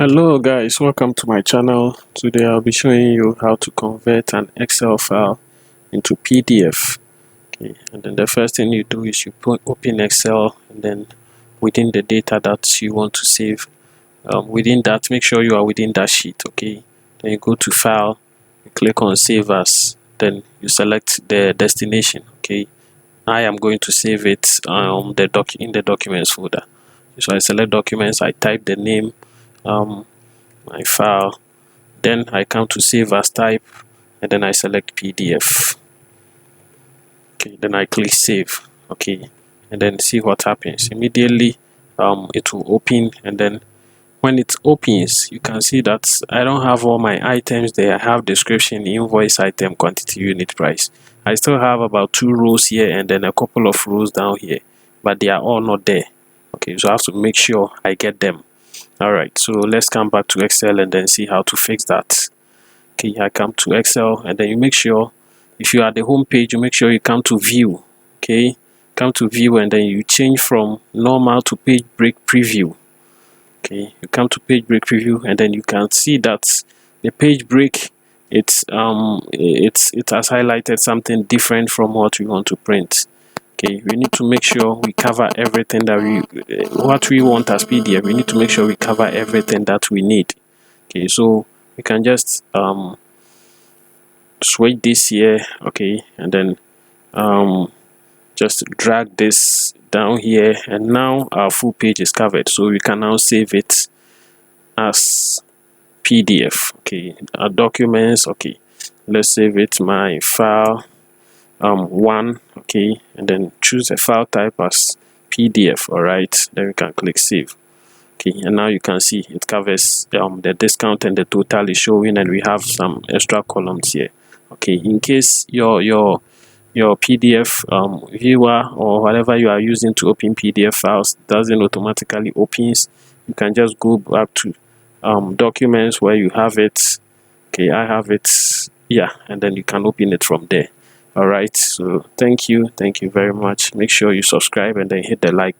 Hello guys, welcome to my channel. Today I'll be showing you how to convert an Excel file into PDF. Okay, and then the first thing you do is you open Excel, and then within the data that you want to save, within that, make sure you are within that sheet. Okay, then you go to File, you click on Save As, then you select the destination. Okay, I am going to save it in the Documents folder. So I select Documents, I type the name, my file, then I come to Save As Type, and then I select PDF. Okay, then I click Save. Okay, and then see what happens. Immediately it will open, and then when it opens, you can see that I don't have all my items there. I have description, invoice, item, quantity, unit price. I still have about 2 rows here and then a couple of rows down here, but they are all not there. Okay, so I have to make sure I get them. Alright, so let's come back to Excel and then see how to fix that. Okay, I come to Excel, and then you make sure, if you are at the home page, you make sure you come to View. Okay, come to View, and then you change from Normal to Page Break Preview. Okay, you come to Page Break Preview, and then you can see that the page break, it has highlighted something different from what we want to print. Okay, we need to make sure we cover everything that what we want as PDF. We need to make sure we cover everything that we need. Okay, so we can just switch this here. Okay, and then just drag this down here, and now our full page is covered, so we can now save it as PDF. Okay, our documents. Okay, let's save it, my file 1. Okay, and then choose a file type as PDF. All right, then we can click Save. Okay, and now you can see it covers the discount, and the total is showing, and we have some extra columns here. Okay, in case your PDF viewer or whatever you are using to open PDF files doesn't automatically opens, you can just go back to documents where you have it. Okay, I have it, yeah, and then you can open it from there. All right, so thank you very much. Make sure you subscribe and then hit the like button.